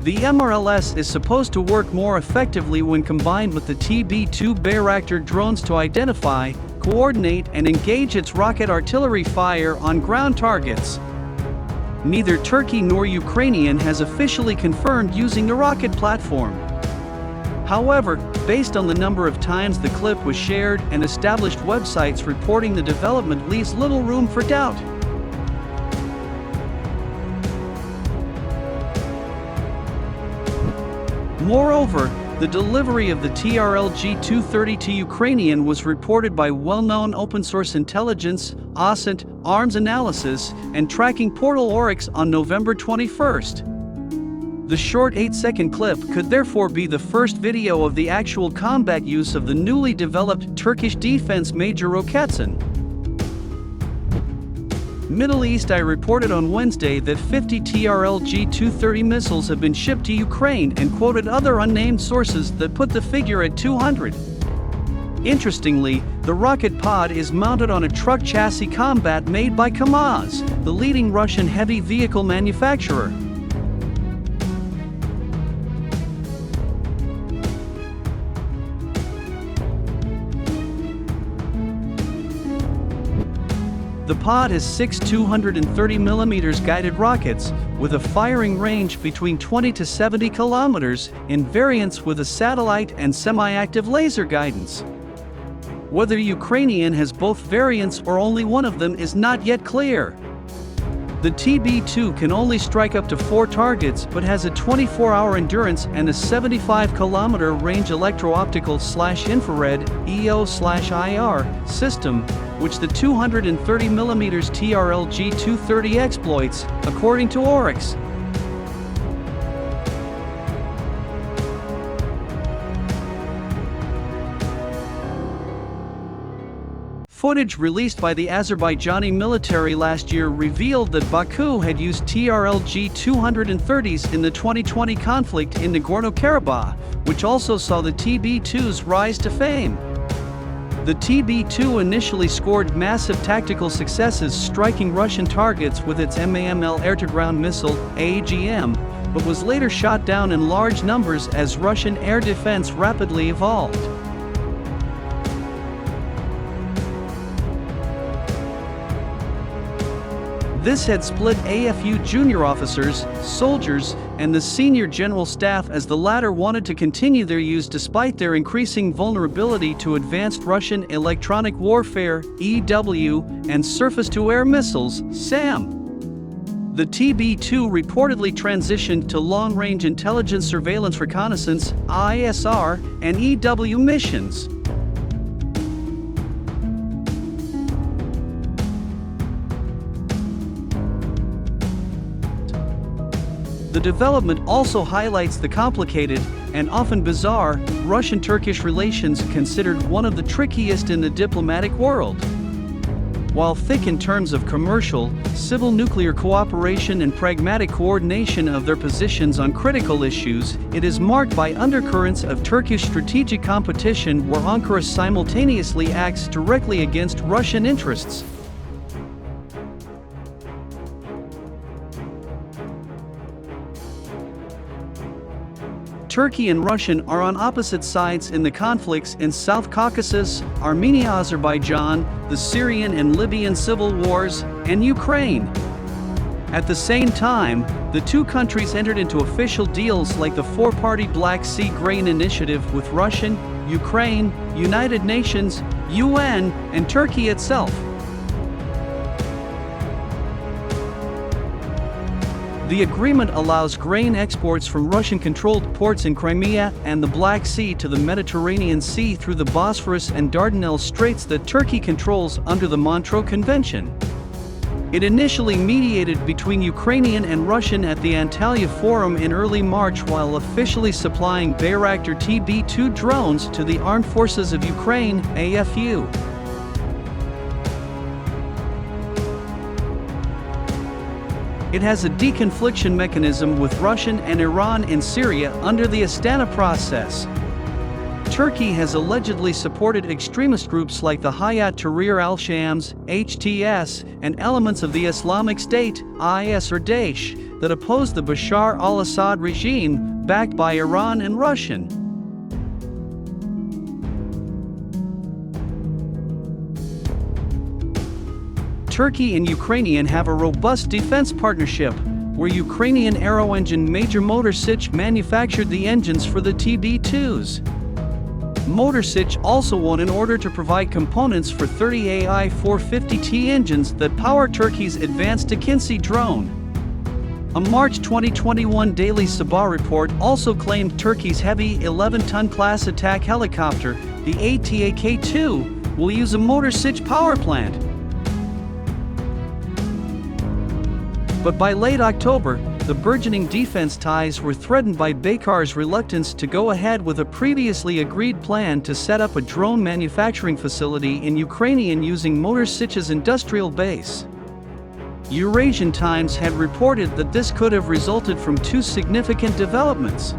The MRLS is supposed to work more effectively when combined with the TB2 Bayraktar drones to identify, coordinate, and engage its rocket artillery fire on ground targets. Neither Turkey nor Ukrainian has officially confirmed using the rocket platform. However, based on the number of times the clip was shared and established websites reporting the development leaves little room for doubt. Moreover, the delivery of the TRL-G230 to Ukrainian was reported by well-known open-source intelligence, OSINT, arms analysis, and tracking portal Oryx on November 21st. The short 8-second clip could therefore be the first video of the actual combat use of the newly developed Turkish defense Major Roketsan. Middle East Eye reported on Wednesday that 50 TRL-G230 missiles have been shipped to Ukraine and quoted other unnamed sources that put the figure at 200. Interestingly, the rocket pod is mounted on a truck chassis combat made by KAMAZ, the leading Russian heavy vehicle manufacturer. The pod has 6 230mm guided rockets, with a firing range between 20 to 70 kilometers, in variants with a satellite and semi-active laser guidance. Whether Ukrainian has both variants or only one of them is not yet clear. The TB2 can only strike up to 4 targets but has a 24-hour endurance and a 75-kilometer range electro-optical/infrared (EO/IR) system, which the 230mm TRL-G230 exploits, according to Oryx. Footage released by the Azerbaijani military last year revealed that Baku had used TRL-G230s in the 2020 conflict in Nagorno-Karabakh, which also saw the TB2's rise to fame. The TB2 initially scored massive tactical successes striking Russian targets with its MAML air-to-ground missile, AGM, but was later shot down in large numbers as Russian air defense rapidly evolved. This had split AFU junior officers, soldiers, and the senior general staff, as the latter wanted to continue their use despite their increasing vulnerability to advanced Russian electronic warfare (EW) and surface-to-air missiles (SAM). The TB2 reportedly transitioned to long-range intelligence surveillance reconnaissance (ISR) and EW missions. The development also highlights the complicated, and often bizarre, Russian-Turkish relations, considered one of the trickiest in the diplomatic world. While thick in terms of commercial, civil nuclear cooperation and pragmatic coordination of their positions on critical issues, it is marked by undercurrents of Turkish strategic competition where Ankara simultaneously acts directly against Russian interests. Turkey and Russia are on opposite sides in the conflicts in South Caucasus, Armenia, Azerbaijan, the Syrian and Libyan civil wars, and Ukraine. At the same time, the two countries entered into official deals like the four-party Black Sea Grain Initiative with Russia, Ukraine, United Nations, UN, and Turkey itself. The agreement allows grain exports from Russian-controlled ports in Crimea and the Black Sea to the Mediterranean Sea through the Bosphorus and Dardanelles Straits that Turkey controls under the Montreux Convention. It initially mediated between Ukrainian and Russian at the Antalya Forum in early March while officially supplying Bayraktar TB2 drones to the Armed Forces of Ukraine, AFU. It has a deconfliction mechanism with Russia and Iran in Syria under the Astana process. Turkey has allegedly supported extremist groups like the Hayat Tahrir al-Shams, HTS, and elements of the Islamic State, IS or Daesh, that oppose the Bashar al-Assad regime, backed by Iran and Russia. Turkey and Ukraine have a robust defense partnership, where Ukrainian Aero Engine major Motor-Sich manufactured the engines for the TB2s. Motor-Sich also won an order to provide components for 30 AI-450T engines that power Turkey's advanced Akinci drone. A March 2021 Daily Sabah report also claimed Turkey's heavy 11-ton class attack helicopter, the ATAK-2, will use a Motor-Sich power plant. But by late October, the burgeoning defense ties were threatened by Baykar's reluctance to go ahead with a previously agreed plan to set up a drone manufacturing facility in Ukraine using Motor-Sich's industrial base. Eurasian Times had reported that this could have resulted from two significant developments.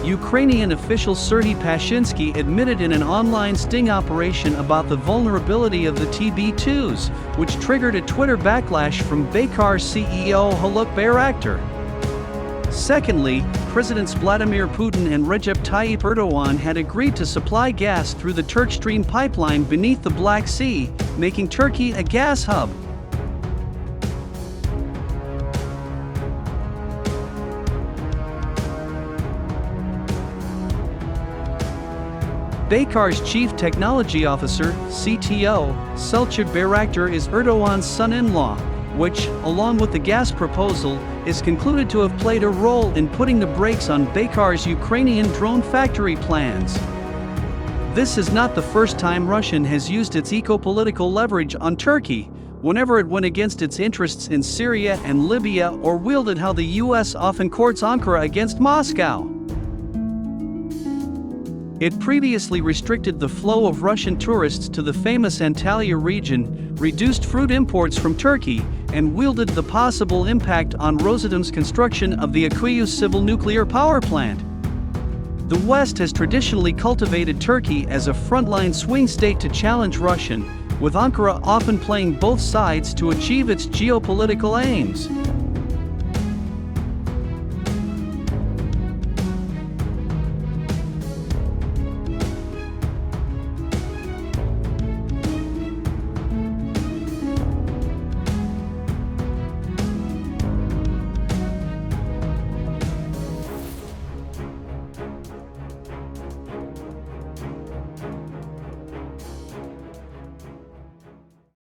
Ukrainian official Serhiy Pashinsky admitted in an online sting operation about the vulnerability of the TB2s, which triggered a Twitter backlash from Baykar CEO Haluk Bayraktar. Secondly, Presidents Vladimir Putin and Recep Tayyip Erdogan had agreed to supply gas through the Turk Stream pipeline beneath the Black Sea, making Turkey a gas hub. Baykar's chief technology officer, CTO, Selçuk Bayraktar, is Erdogan's son-in-law, which, along with the gas proposal, is concluded to have played a role in putting the brakes on Baykar's Ukrainian drone factory plans. This is not the first time Russia has used its eco-political leverage on Turkey, whenever it went against its interests in Syria and Libya or wielded how the US often courts Ankara against Moscow. It previously restricted the flow of Russian tourists to the famous Antalya region, reduced fruit imports from Turkey, and wielded the possible impact on Rosatom's construction of the Akkuyu civil nuclear power plant. The West has traditionally cultivated Turkey as a frontline swing state to challenge Russia, with Ankara often playing both sides to achieve its geopolitical aims.